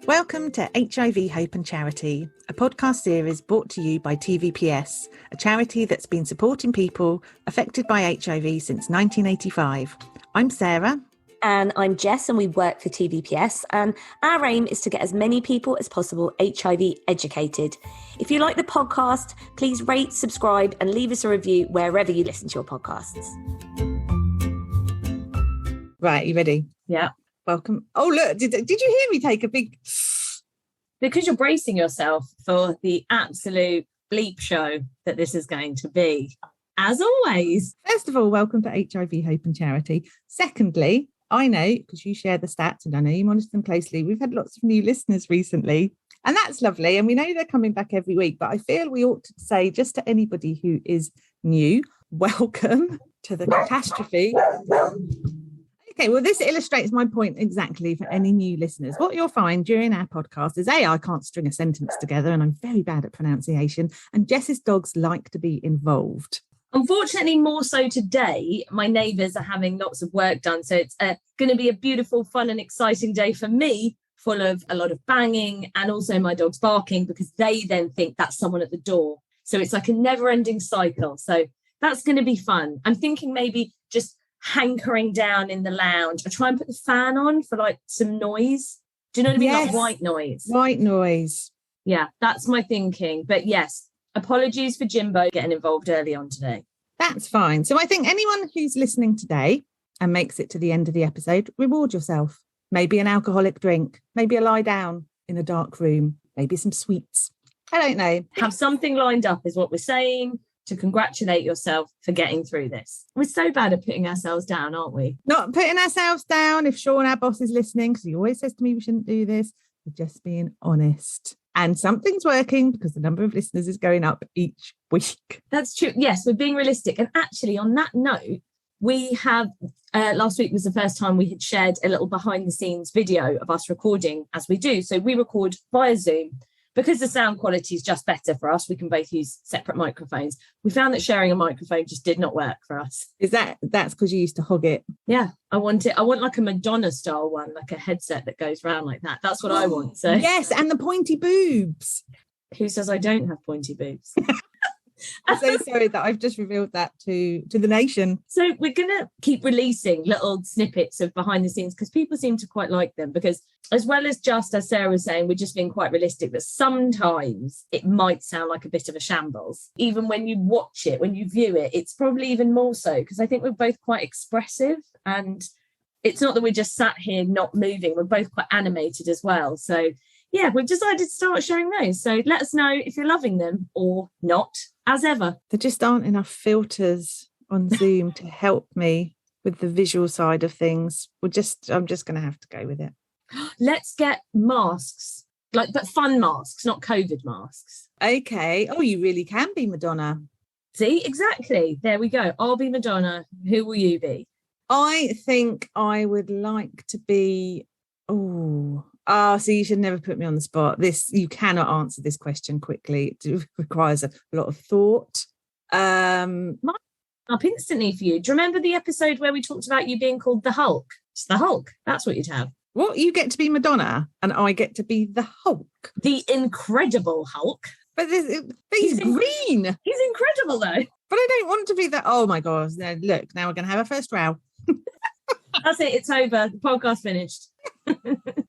Welcome to HIV Hope and Charity, a podcast series brought to you by TVPS, a charity that's been supporting people affected by HIV since 1985. I'm Sarah. And I'm Jess, and we work for TVPS. And our aim is to get as many people as possible HIV educated. If you like the podcast, please rate, subscribe, and leave us a review wherever you listen to your podcasts. Right, you ready? Yeah. Welcome. Oh, look, did you hear me take a big... Because you're bracing yourself for the absolute bleep show that this is going to be, as always. First of all, welcome to HIV Hope and Charity. Secondly, I know, because you share the stats and I know you monitor them closely, we've had lots of new listeners recently, and that's lovely. And we know they're coming back every week, but I feel we ought to say just to anybody who is new, welcome to the catastrophe. Okay, well, this illustrates my point exactly for any new listeners. What you'll find during our podcast is, I can't string a sentence together and I'm very bad at pronunciation, and Jess's dogs like to be involved. Unfortunately, more so today, my neighbours are having lots of work done. So it's going to be a beautiful, fun and exciting day for me, full of a lot of banging and also my dogs barking, because they then think that's someone at the door. So it's like a never-ending cycle. So that's going to be fun. I'm thinking maybe just hankering down in the lounge. I try and put the fan on for like some noise. Do you know what I mean? Yes. Like white noise. White noise. Yeah, that's my thinking. But yes, apologies for Jimbo getting involved early on today. That's fine. So I think anyone who's listening today and makes it to the end of the episode, reward yourself. Maybe an alcoholic drink, maybe a lie down in a dark room, maybe some sweets. I don't know. Have something lined up is what we're saying, to congratulate yourself for getting through this. We're so bad at putting ourselves down, aren't we? Not putting ourselves down. If Sean, our boss, is listening, because he always says to me we shouldn't do this, we're just being honest. And something's working because the number of listeners is going up each week. That's true. Yes, we're being realistic. And actually, on that note, we have, last week was the first time we had shared a little behind the scenes video of us recording, as we do. So we record via Zoom. Because the sound quality is just better for us, we can both use separate microphones. We found that sharing a microphone just did not work for us. That's because you used to hog it? Yeah, I want like a Madonna style one, like a headset that goes round like that. That's what I want. So yes, and the pointy boobs. Who says I don't have pointy boobs? I'm so sorry that I've just revealed that to the nation. So we're going to keep releasing little snippets of behind the scenes because people seem to quite like them, because as well as just, as Sarah was saying, we're just being quite realistic that sometimes it might sound like a bit of a shambles. Even when you watch it, when you view it, it's probably even more so, because I think we're both quite expressive, and it's not that we're just sat here not moving. We're both quite animated as well. So yeah, we've decided to start sharing those. So let us know if you're loving them or not, as ever. There just aren't enough filters on Zoom to help me with the visual side of things. I'm just going to have to go with it. Let's get masks, but fun masks, not COVID masks. Okay. Oh, you really can be Madonna. See, exactly. There we go. I'll be Madonna. Who will you be? I think I would like to be... so you should never put me on the spot. You cannot answer this question quickly. It requires a lot of thought. Mine up instantly for you. Do you remember the episode where we talked about you being called the Hulk? It's the Hulk. That's what you'd have. What? You get to be Madonna and I get to be the Hulk? The Incredible Hulk. But he's green. He's incredible, though. But I don't want to be that. Oh, my God. Look, now we're going to have our first row. That's it. It's over. The podcast finished.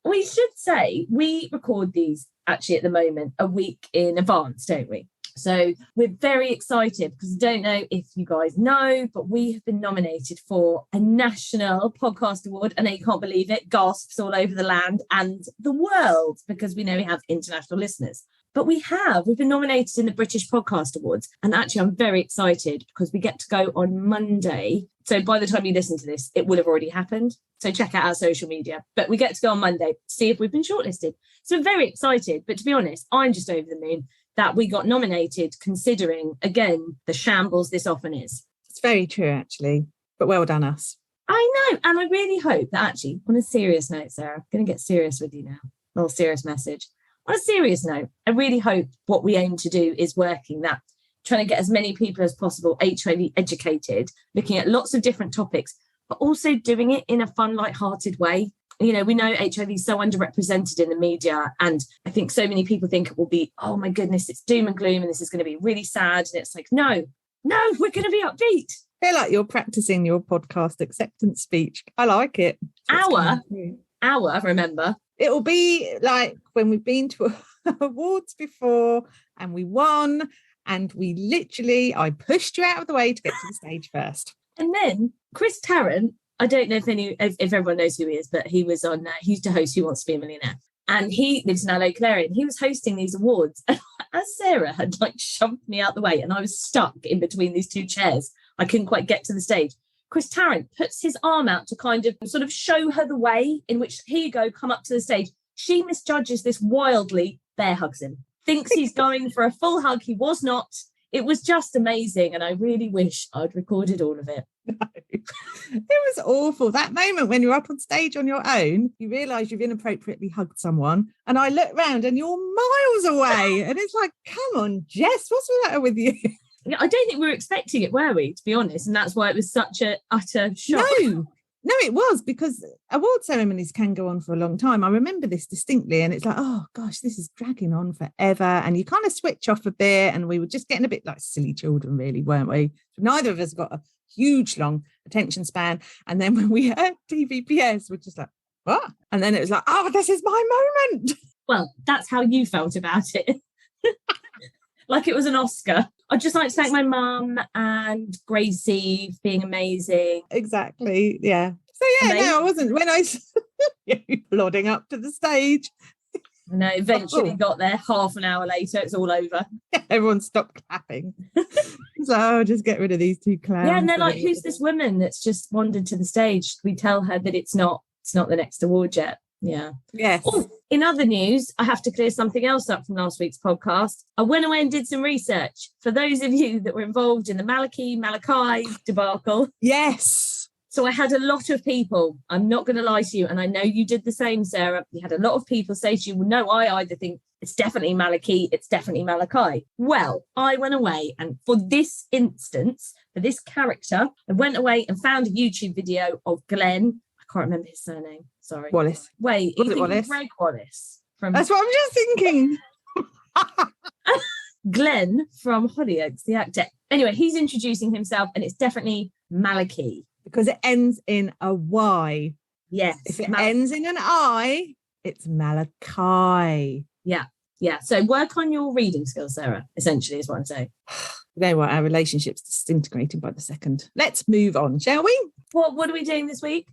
We should say we record these actually at the moment a week in advance, don't we? So we're very excited because I don't know if you guys know, but we have been nominated for a national podcast award. I know you can't believe it. Gasps all over the land and the world, because we know we have international listeners. But we've been nominated in the British Podcast Awards. And actually, I'm very excited because we get to go on Monday. So by the time you listen to this, it will have already happened. So check out our social media. But we get to go on Monday to see if we've been shortlisted. So I'm very excited. But to be honest, I'm just over the moon that we got nominated, considering, again, the shambles this often is. It's very true, actually. But well done, us. I know. And I really hope that actually, on a serious note, Sarah, I'm going to get serious with you now. A little serious message. On a serious note, I really hope what we aim to do is working, that trying to get as many people as possible HIV educated, looking at lots of different topics, but also doing it in a fun, light-hearted way. You know, we know HIV is so underrepresented in the media, and I think so many people think it will be, oh my goodness, it's doom and gloom and this is going to be really sad. And it's like, no, we're going to be upbeat. I feel like you're practicing your podcast acceptance speech. I like it. Our, remember? It'll be like when we've been to awards before and we won, and I pushed you out of the way to get to the stage first. And then Chris Tarrant, I don't know if everyone knows who he is, but he was on, he used to host Who Wants to Be a Millionaire. And he lives in our local area, and he was hosting these awards. And as Sarah had like shoved me out the way and I was stuck in between these two chairs, I couldn't quite get to the stage. Chris Tarrant puts his arm out to kind of sort of show her the way in which, here you go, come up to the stage. She misjudges this wildly, bear hugs him, thinks he's going for a full hug. He was not. It was just amazing. And I really wish I'd recorded all of it. No. It was awful. That moment when you're up on stage on your own, you realise you've inappropriately hugged someone. And I look round and you're miles away. And it's like, come on, Jess, what's the matter with you? I don't think we were expecting it, were we, to be honest? And that's why it was such an utter shock. No, it was, because award ceremonies can go on for a long time. I remember this distinctly, and it's like, oh gosh, this is dragging on forever. And you kind of switch off a bit, and we were just getting a bit like silly children, really, weren't we? Neither of us got a huge, long attention span. And then when we heard TVPS, we're just like, what? And then it was like, oh, this is my moment. Well, that's how you felt about it. Like it was an Oscar. I'd just like to thank my mum and Gracie for being amazing. Exactly, yeah. So yeah, amazing. No, I wasn't. When I plodding up to the stage. No, eventually got there half an hour later, it's all over. Everyone stopped clapping. So I'll just get rid of these two clowns. Yeah, and they're like, who's this woman that's just wandered to the stage? We tell her that it's not the next award yet. Yeah. Yes. Oh, in other news, I have to clear something else up from last week's podcast. I went away and did some research. For those of you that were involved in the Malachi debacle. Yes. So I had a lot of people, I'm not going to lie to you, and I know you did the same, Sarah. You had a lot of people say to you, well, no, I either think it's definitely Malachi, it's definitely Malachi. Well, I went away, and for this instance, for this character, I went away and found a YouTube video of Glenn. I can't remember his surname. Sorry. Wallace. Wait, was it Wallace? Greg Wallace. That's what I'm just thinking. Glenn from Hollyoaks, the actor. Anyway, he's introducing himself, and it's definitely Malachi. Because it ends in a Y. Yes. If it ends in an I, it's Malachi. Yeah. Yeah. So work on your reading skills, Sarah, essentially, is what I'm saying. You know what? Our relationship's disintegrating by the second. Let's move on, shall we? What are we doing this week?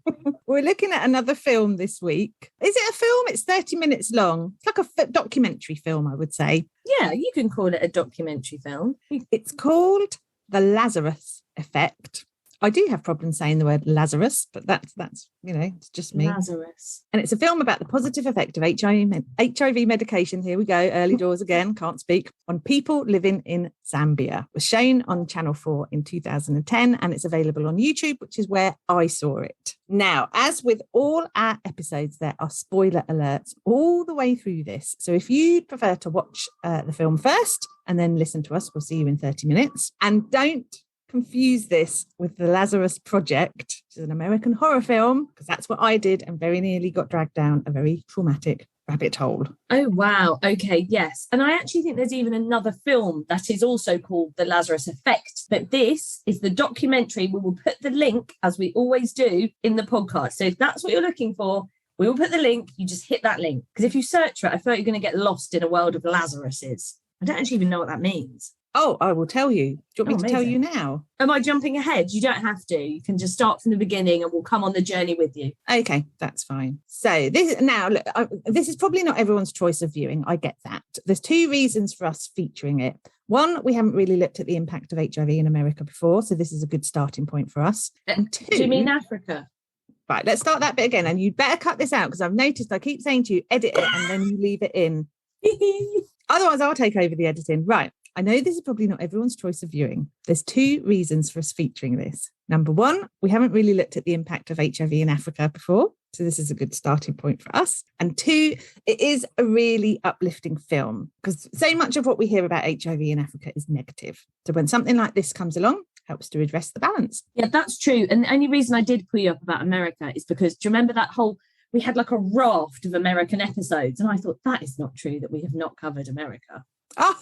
We're looking at another film this week. Is it a film? It's 30 minutes long. It's like a documentary film, I would say. Yeah, you can call it a documentary film. It's called The Lazarus Effect. I do have problems saying the word Lazarus, but that's it's just me. Lazarus. And it's a film about the positive effect of HIV medication. Here we go, early doors again, can't speak, on people living in Zambia. It was shown on Channel 4 in 2010, and it's available on YouTube, which is where I saw it. Now, as with all our episodes, there are spoiler alerts all the way through this. So if you'd prefer to watch the film first and then listen to us, we'll see you in 30 minutes. And don't confuse this with The Lazarus Project, which is an American horror film, because that's what I did and very nearly got dragged down a very traumatic rabbit hole. Oh, wow. Okay, yes. And I actually think there's even another film that is also called The Lazarus Effect. But this is the documentary. We will put the link, as we always do, in the podcast. So if that's what you're looking for, we will put the link. You just hit that link. Because if you search for it, I feel like you're going to get lost in a world of Lazaruses. I don't actually even know what that means. Oh, I will tell you. Do you want me to tell you now? Am I jumping ahead? You don't have to. You can just start from the beginning and we'll come on the journey with you. Okay, that's fine. So this is probably not everyone's choice of viewing. I get that. There's two reasons for us featuring it. One, we haven't really looked at the impact of HIV in America before, so this is a good starting point for us. And two, do you mean Africa? Right, let's start that bit again. And you'd better cut this out, because I've noticed I keep saying to you, edit it, and then you leave it in. Otherwise, I'll take over the editing. Right. I know this is probably not everyone's choice of viewing. There's two reasons for us featuring this. Number one, we haven't really looked at the impact of HIV in Africa before, so this is a good starting point for us. And two, it is a really uplifting film, because so much of what we hear about HIV in Africa is negative. So when something like this comes along, it helps to redress the balance. Yeah, that's true. And the only reason I did pull you up about America is because, do you remember that whole we had like a raft of American episodes. And I thought, that is not true that we have not covered America. Oh.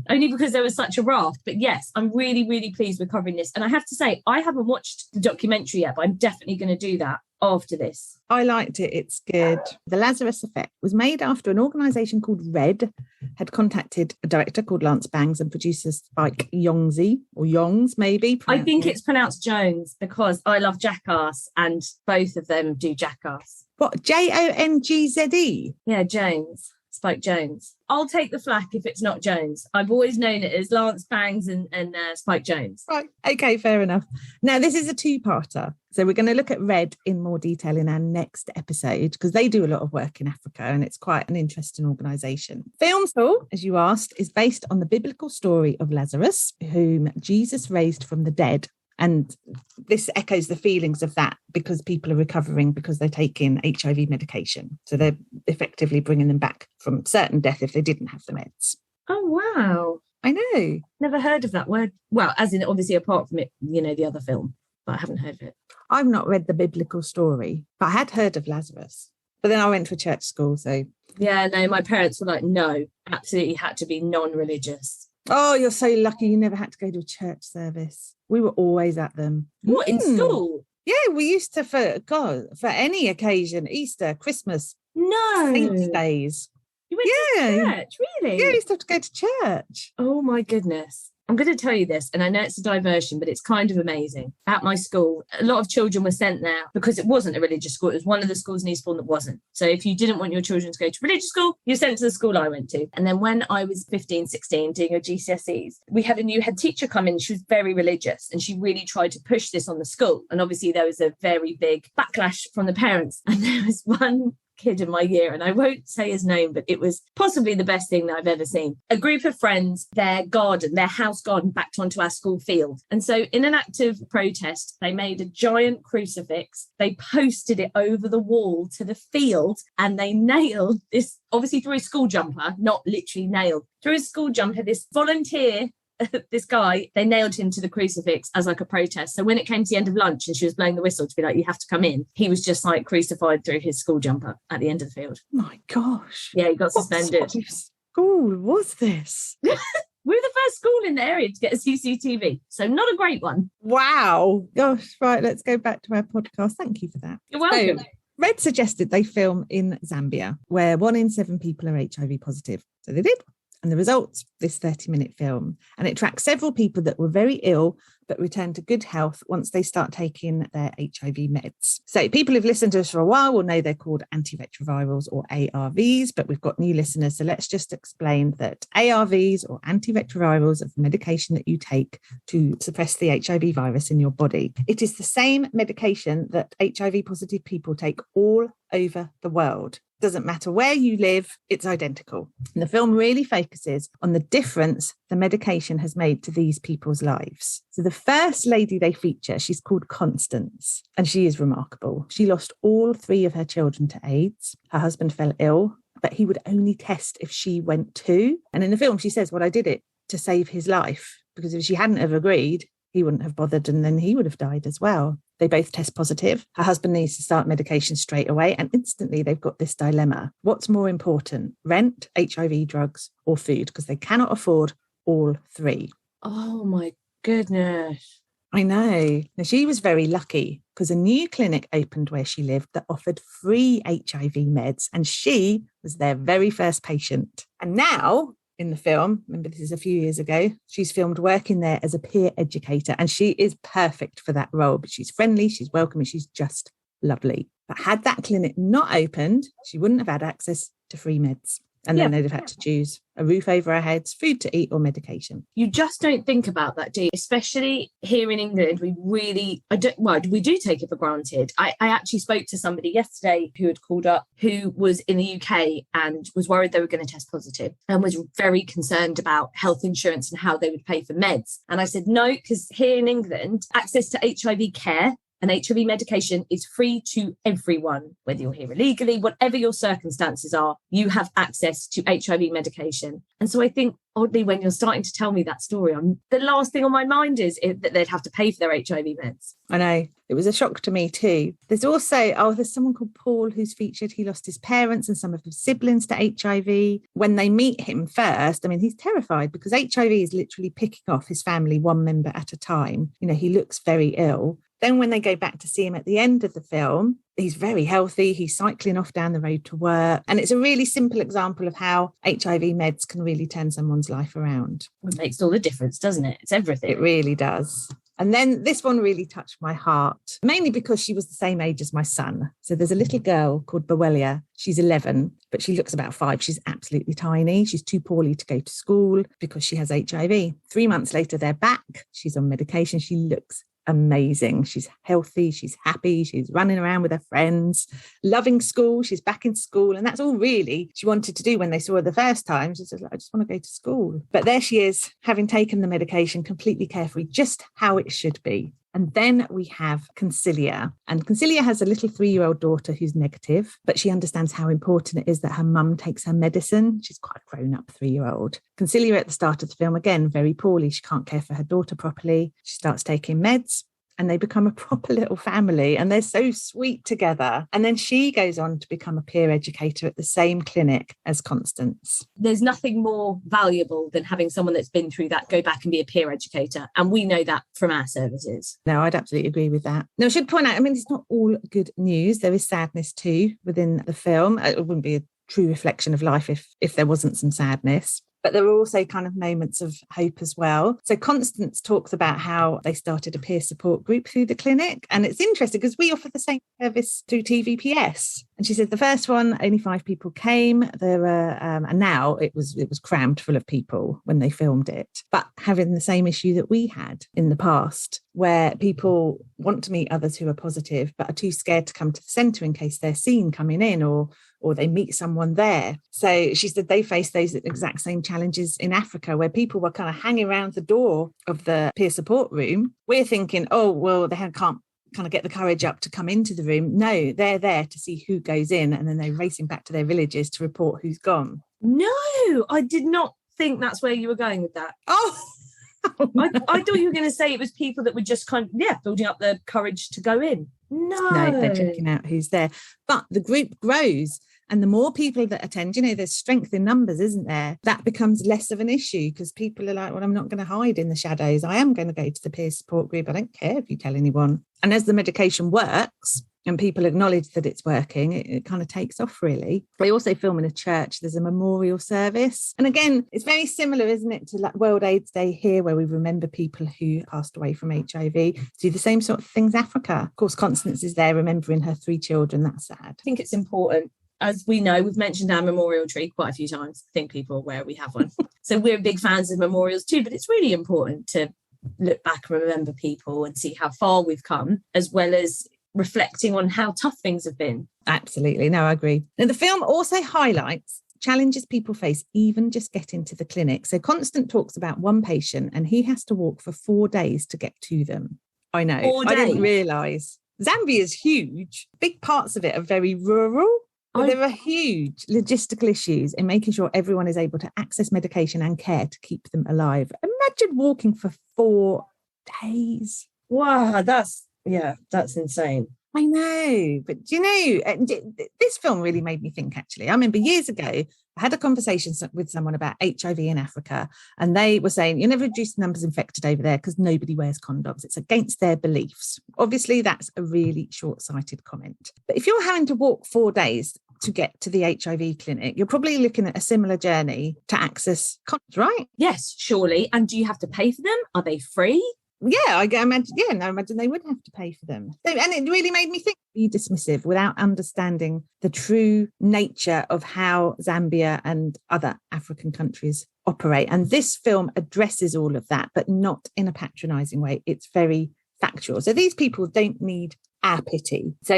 Only because there was such a raft. But yes, I'm really, really pleased with covering this. And I have to say, I haven't watched the documentary yet, but I'm definitely going to do that after this. I liked it. It's good. The Lazarus Effect was made after an organisation called Red had contacted a director called Lance Bangs and producer Spike Jonze, or Yongs maybe. I think it's pronounced Jones because I love Jackass and both of them do Jackass. What, Jongze? Yeah, Jones. Spike Jones. I'll take the flak if it's not Jones. I've always known it as Lance Bangs and Spike Jones. Right. Okay, fair enough. Now, this is a two-parter. So we're going to look at Red in more detail in our next episode because they do a lot of work in Africa and it's quite an interesting organisation. Film School, as you asked, is based on the biblical story of Lazarus, whom Jesus raised from the dead. And this echoes the feelings of that because people are recovering because they're taking HIV medication. So they're effectively bringing them back from certain death if they didn't have the meds. Oh, wow. I know. Never heard of that word. Well, as in obviously apart from it, the other film, but I haven't heard of it. I've not read the biblical story, but I had heard of Lazarus. But then I went to a church school, so... Yeah, no, my parents were like, no, absolutely had to be non-religious. Oh, you're so lucky you never had to go to a church service. We were always at them. What, in school? Yeah, we used to, for any occasion, Easter, Christmas, No. Saints' days. You went to church, really? Yeah, I used to have to go to church. Oh, my goodness. I'm going to tell you this, and I know it's a diversion, but it's kind of amazing. At my school, a lot of children were sent there because it wasn't a religious school. It was one of the schools in Eastbourne that wasn't. So if you didn't want your children to go to religious school, you're sent to the school I went to. And then when I was 15, 16, doing your GCSEs, we had a new head teacher come in. She was very religious, and she really tried to push this on the school. And obviously there was a very big backlash from the parents. And there was one kid in my year, and I won't say his name, but it was possibly the best thing that I've ever seen. A group of friends, their house garden backed onto our school field. And so in an act of protest, they made a giant crucifix. They posted it over the wall to the field, and they nailed this, obviously through a school jumper, not literally nailed, through a school jumper, this volunteer, this guy, they nailed him to the crucifix as like a protest. So when it came to the end of lunch and she was blowing the whistle to be like, you have to come in, he was just like crucified through his school jumper at the end of the field. My gosh. Yeah, he got suspended. What school was this? We're the first school in the area to get a CCTV, so not a great one. Wow. Gosh, right, let's go back to our podcast. Thank you for that. You're welcome. So, Red suggested they film in Zambia, where 1 in 7 people are HIV positive. So they did. And the results, this 30-minute film. And it tracks several people that were very ill but return to good health once they start taking their HIV meds. So people who've listened to us for a while will know they're called antiretrovirals or ARVs, but we've got new listeners. So let's just explain that ARVs or antiretrovirals are the medication that you take to suppress the HIV virus in your body. It is the same medication that HIV positive people take all over the world. Doesn't matter where you live, it's identical. And the film really focuses on the difference the medication has made to these people's lives. So the first lady they feature, she's called Constance, and she is remarkable. She lost all 3 of her children to AIDS. Her husband fell ill, but he would only test if she went too. And in the film, she says, well, I did it to save his life, because if she hadn't have agreed, he wouldn't have bothered, and then he would have died as well. They both test positive. Her husband needs to start medication straight away, and instantly they've got this dilemma. What's more important, rent, HIV drugs, or food? Because they cannot afford all 3. Oh my goodness. I know. Now, she was very lucky because a new clinic opened where she lived that offered free HIV meds, and she was their very first patient. And now, in the film, remember this is a few years ago, she's filmed working there as a peer educator, and she is perfect for that role. But she's friendly, she's welcoming, she's just lovely. But had that clinic not opened, she wouldn't have had access to free meds. And then they'd have had to choose a roof over our heads, food to eat, or medication. You just don't think about that, do you? Especially here in England, we do take it for granted. I actually spoke to somebody yesterday who had called up, who was in the UK and was worried they were going to test positive and was very concerned about health insurance and how they would pay for meds. And I said, no, because here in England, access to HIV care And HIV medication is free to everyone, whether you're here illegally, whatever your circumstances are, you have access to HIV medication. And so I think, oddly, when you're starting to tell me that story, the last thing on my mind is that they'd have to pay for their HIV meds. I know. It was a shock to me too. There's also, there's someone called Paul who's featured. He lost his parents and some of his siblings to HIV. When they meet him first, I mean, he's terrified because HIV is literally picking off his family one member at a time. You know, he looks very ill. Then when they go back to see him at the end of the film, he's very healthy. He's cycling off down the road to work. And it's a really simple example of how HIV meds can really turn someone's life around. It makes all the difference, doesn't it? It's everything. It really does. And then this one really touched my heart, mainly because she was the same age as my son. So there's a little girl called Bowelia. She's 11, but she looks about 5. She's absolutely tiny. She's too poorly to go to school because she has HIV. 3 months later, they're back. She's on medication. She looks amazing. She's healthy. She's happy. She's running around with her friends, loving school. She's back in school. And that's all really she wanted to do when they saw her the first time. She said, I just want to go to school. But there she is, having taken the medication completely carefree, just how it should be. And then we have Concilia. And Concilia has a little 3-year-old daughter who's negative, but she understands how important it is that her mum takes her medicine. She's quite a grown-up 3-year-old. Concilia at the start of the film, again, very poorly. She can't care for her daughter properly. She starts taking meds. And they become a proper little family and they're so sweet together. And then she goes on to become a peer educator at the same clinic as Constance. There's nothing more valuable than having someone that's been through that go back and be a peer educator. And we know that from our services. No, I'd absolutely agree with that. Now, I should point out, I mean, it's not all good news. There is sadness too within the film. It wouldn't be a true reflection of life if there wasn't some sadness. But there were also kind of moments of hope as well. So Constance talks about how they started a peer support group through the clinic. And it's interesting because we offer the same service through TVPS. And she said the first one, only 5 people came. There were, and now it was crammed full of people when they filmed it. But having the same issue that we had in the past, where people want to meet others who are positive, but are too scared to come to the centre in case they're seen coming in or they meet someone there. So she said they faced those exact same challenges in Africa where people were kind of hanging around the door of the peer support room. We're thinking, oh, well, they can't kind of get the courage up to come into the room. No, they're there to see who goes in and then they're racing back to their villages to report who's gone. No, I did not think that's where you were going with that. Oh, I thought you were going to say it was people that were just kind of, building up the courage to go in. No, they're checking out who's there. But the group grows. And the more people that attend, there's strength in numbers, isn't there? That becomes less of an issue because people are like, well, I'm not going to hide in the shadows. I am going to go to the peer support group. I don't care if you tell anyone. And as the medication works and people acknowledge that it's working, it kind of takes off, really. They also film in a church. There's a memorial service. And again, it's very similar, isn't it, to like World AIDS Day here, where we remember people who passed away from HIV. Do the same sort of things Africa. Of course, Constance is there remembering her 3 children. That's sad. I think it's important. As we know, we've mentioned our memorial tree quite a few times. I think people are aware we have one. So we're big fans of memorials too, but it's really important to look back and remember people and see how far we've come, as well as reflecting on how tough things have been. Absolutely. No, I agree. Now, the film also highlights challenges people face even just getting to the clinic. So Constance talks about one patient and he has to walk for 4 days to get to them. I know. 4 days. I didn't realise. Zambia is huge. Big parts of it are very rural. But there are huge logistical issues in making sure everyone is able to access medication and care to keep them alive. Imagine walking for 4 days. Wow, that's insane. I know, but this film really made me think, actually. I remember years ago, I had a conversation with someone about HIV in Africa, and they were saying, you never reduce the numbers infected over there because nobody wears condoms. It's against their beliefs. Obviously, that's a really short-sighted comment. But if you're having to walk 4 days to get to the HIV clinic, you're probably looking at a similar journey to access condoms, right? Yes, surely. And do you have to pay for them? Are they free? Yeah, I imagine they would have to pay for them. And it really made me think, be dismissive without understanding the true nature of how Zambia and other African countries operate. And this film addresses all of that, but not in a patronising way. It's very factual. So these people don't need our pity. So,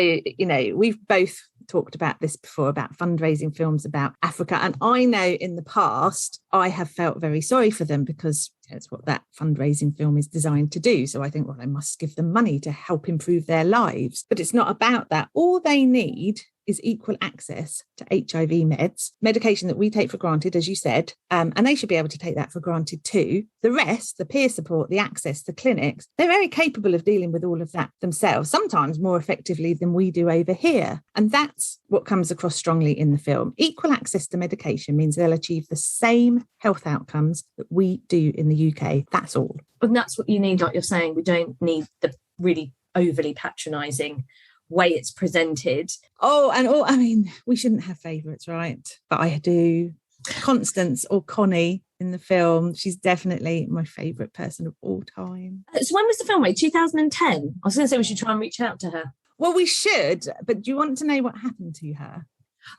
we've both talked about this before, about fundraising films about Africa. And I know in the past, I have felt very sorry for them because it's what that fundraising film is designed to do. So I think, well, I must give them money to help improve their lives. But it's not about that. All they need is equal access to HIV meds, medication that we take for granted, as you said, and they should be able to take that for granted too. The rest, the peer support, the access, the clinics, they're very capable of dealing with all of that themselves, sometimes more effectively than we do over here. And that's what comes across strongly in the film. Equal access to medication means they'll achieve the same health outcomes that we do in the UK. That's all. And that's what you need, like you're saying. We don't need the really overly patronising way it's presented. I mean, we shouldn't have favourites, right? But I do. Constance or Connie in the film, she's definitely my favourite person of all time. So when was the film made? 2010? I was going to say we should try and reach out to her. Well, we should, but do you want to know what happened to her?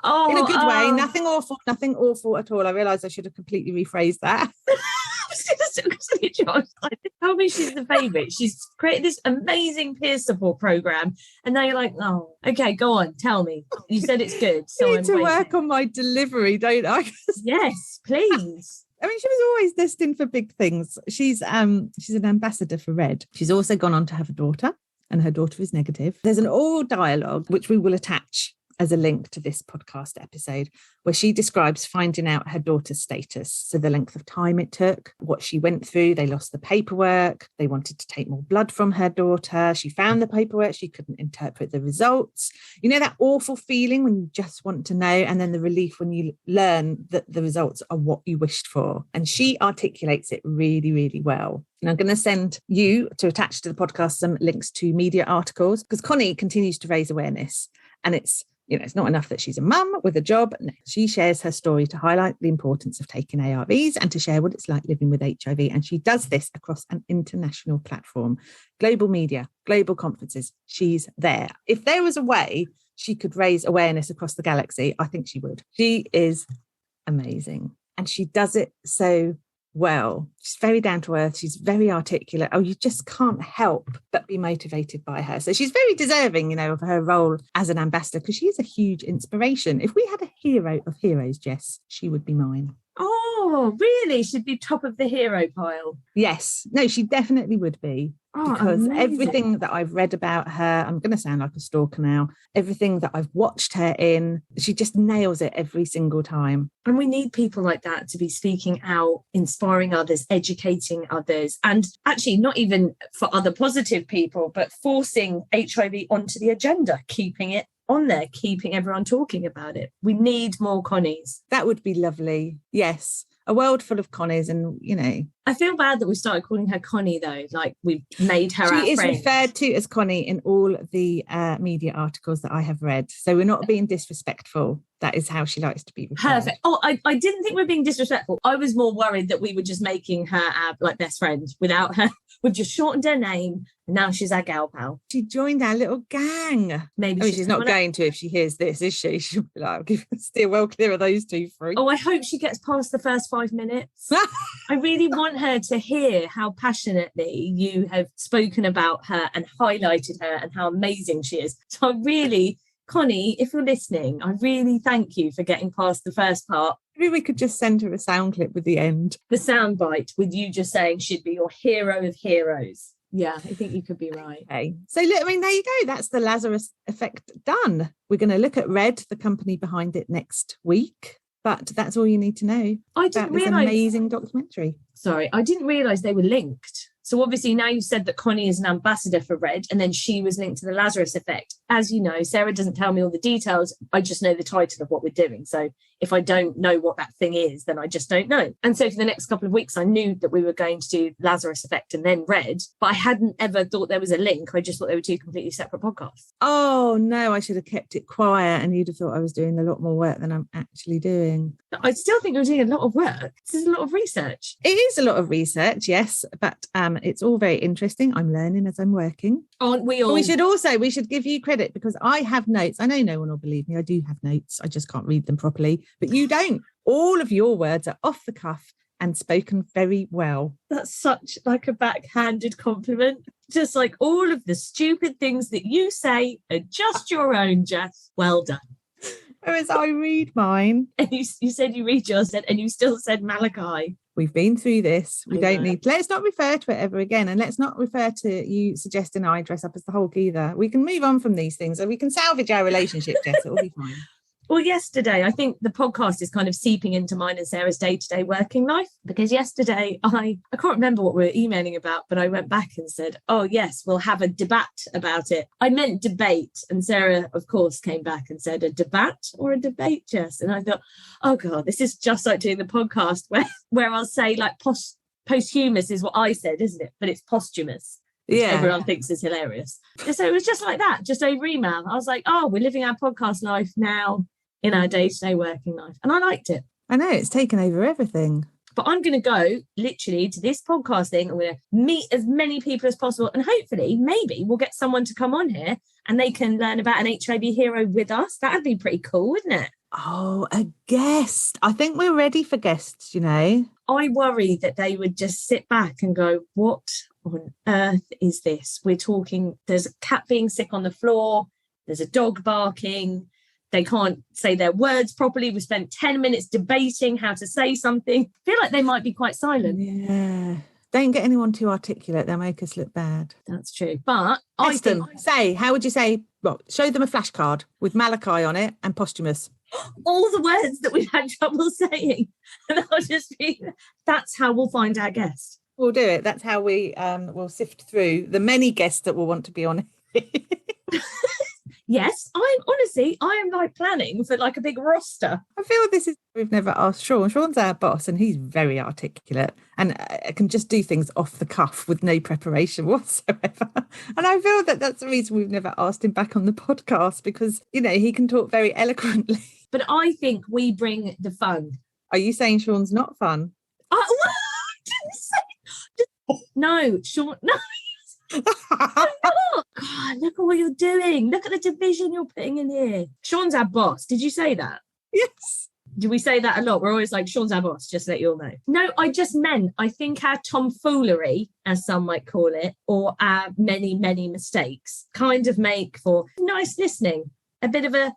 Oh, in a good way, nothing awful at all. I realised I should have completely rephrased that. Tell me she's the favourite. She's created this amazing peer support programme, and now you're like, oh, okay, go on, tell me. You said it's good. So I need to work on my delivery, don't I? Yes, please. I mean, she was always destined for big things. She's an ambassador for Red. She's also gone on to have a daughter, and her daughter is negative. There's an oral dialogue, which we will attach as a link to this podcast episode, where she describes finding out her daughter's status. So the length of time it took, what she went through. They lost the paperwork. They wanted to take more blood from her daughter. She found the paperwork. She couldn't interpret the results. You know, that awful feeling when you just want to know, and then the relief when you learn that the results are what you wished for. And she articulates it really, really well. And I'm going to send you, to attach to the podcast, some links to media articles, because Connie continues to raise awareness. And it's not enough that she's a mum with a job. No, she shares her story to highlight the importance of taking ARVs and to share what it's like living with HIV. And she does this across an international platform, global media, global conferences. She's there. If there was a way she could raise awareness across the galaxy, I think she would. She is amazing. And she does it so well. She's very down to earth. She's very articulate. Oh, you just can't help but be motivated by her. So she's very deserving, of her role as an ambassador, because she is a huge inspiration. If we had a hero of heroes, Jess, she would be mine. Oh, really? She'd be top of the hero pile. Yes. No, she definitely would be. Because amazing. Everything that I've read about her, I'm going to sound like a stalker now, everything that I've watched her in, she just nails it every single time. And we need people like that to be speaking out, inspiring others, educating others, and actually not even for other positive people, but forcing HIV onto the agenda, keeping it on there, keeping everyone talking about it. We need more Connies. That would be lovely. Yes. A world full of Connies, and I feel bad that we started calling her Connie though, like we've made her our She is friend. referred to as Connie in all the media articles that I have read, so we're not being disrespectful. That is how she likes to be referred. Perfect. Oh, I didn't think we were being disrespectful. I was more worried that we were just making her our best friend without her. We've just shortened her name, and now she's our gal pal. She joined our little gang. Maybe she's not going to if she hears this, is she? She'll be like, steer well clear of those two fruits. Oh, I hope she gets past the first 5 minutes. I really want her to hear how passionately you have spoken about her and highlighted her and how amazing she is. So I really, Connie, if you're listening, I really thank you for getting past the first part. Maybe we could just send her a sound clip with the end. The soundbite with you just saying she'd be your hero of heroes. Yeah, I think you could be right. Okay. So, look, there you go. That's the Lazarus Effect done. We're going to look at Red, the company behind it, next week. But that's all you need to know about this amazing documentary. Sorry, I didn't realise they were linked. So obviously now you've said that Connie is an ambassador for Red, and then she was linked to the Lazarus Effect. As you know, Sarah doesn't tell me all the details. I just know the title of what we're doing. So if I don't know what that thing is, then I just don't know. And so for the next couple of weeks, I knew that we were going to do Lazarus Effect and then Red, but I hadn't ever thought there was a link. I just thought they were two completely separate podcasts. Oh, no, I should have kept it quiet, and you'd have thought I was doing a lot more work than I'm actually doing. I still think you're doing a lot of work. This is a lot of research. It is a lot of research, yes, but it's all very interesting. I'm learning as I'm working. Aren't we all? But we should give you credit, because I have notes. I know no one will believe me. I do have notes. I just can't read them properly, but you don't. All of your words are off the cuff and spoken very well. That's such like a backhanded compliment. Just like all of the stupid things that you say are just your own, Jess. Well done. Whereas I read mine. And you said you read yours and you still said Malachi. We've been through this. We I don't know. need. Let's not refer to it ever again. And let's not refer to you suggesting I dress up as the Hulk either. We can move on from these things and we can salvage our relationship, Jess. It'll be fine. Well, yesterday, I think the podcast is kind of seeping into mine and Sarah's day-to-day working life, because yesterday I can't remember what we were emailing about, but I went back and said, oh, yes, we'll have a debate about it. I meant debate. And Sarah, of course, came back and said, a debate or a debate, Jess? And I thought, oh, God, this is just like doing the podcast where I'll say like posthumous is what I said, isn't it? But it's posthumous. Yeah. Everyone thinks is hilarious. So it was just like that, just over email. I was like, oh, we're living our podcast life now in our day-to-day working life. And I liked it. I know, it's taken over everything. But I'm going to go literally to this podcast thing. I'm going to meet as many people as possible. And hopefully, maybe we'll get someone to come on here and they can learn about an HIV hero with us. That'd be pretty cool, wouldn't it? Oh, a guest. I think we're ready for guests, you know. I worry that they would just sit back and go, what on earth is this? We're talking, there's a cat being sick on the floor. There's a dog barking. They can't say their words properly. We spent 10 minutes debating how to say something. I feel like they might be quite silent. Yeah. Don't get anyone too articulate. They'll make us look bad. That's true. But I think... how would you say, well, show them a flashcard with Malachi on it and posthumous. All the words that we've had trouble saying. And I'll just be, that's how we'll find our guest. We'll do it. That's how we will sift through the many guests that will want to be on it. Yes, I am like planning for like a big roster. I feel we've never asked Sean. Sean's our boss and he's very articulate and can just do things off the cuff with no preparation whatsoever. And I feel that that's the reason we've never asked him back on the podcast, because, you know, he can talk very eloquently. But I think we bring the fun. Are you saying Sean's not fun? I didn't say. No, Sean, no. God, look at what you're doing. Look at the division you're putting in here. Sean's our boss. Did you say that? Yes. Do we say that a lot? We're always like, Sean's our boss, just to let you all know. No, I just meant, I think our tomfoolery, as some might call it, or our many, many mistakes kind of make for nice listening. A bit of a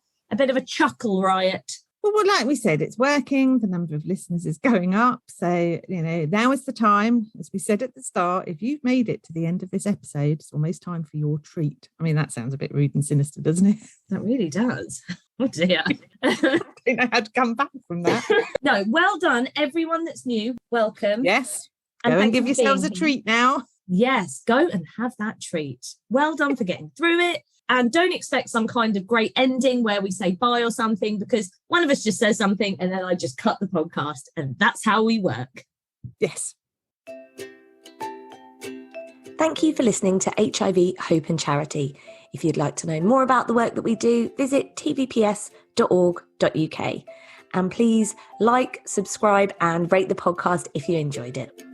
chuckle riot. Well, like we said, it's working. The number of listeners is going up. So, you know, now is the time. As we said at the start, if you've made it to the end of this episode, it's almost time for your treat. I mean, that sounds a bit rude and sinister, doesn't it? That really does. Oh dear. I don't know how to come back from that. No, well done, everyone that's new. Welcome. Yes. Go and give yourselves a treat now. Yes, go and have that treat. Well done for getting through it. And don't expect some kind of great ending where we say bye or something, because one of us just says something and then I just cut the podcast, and that's how we work. Yes. Thank you for listening to HIV Hope and Charity. If you'd like to know more about the work that we do, visit tvps.org.uk. And please like, subscribe and rate the podcast if you enjoyed it.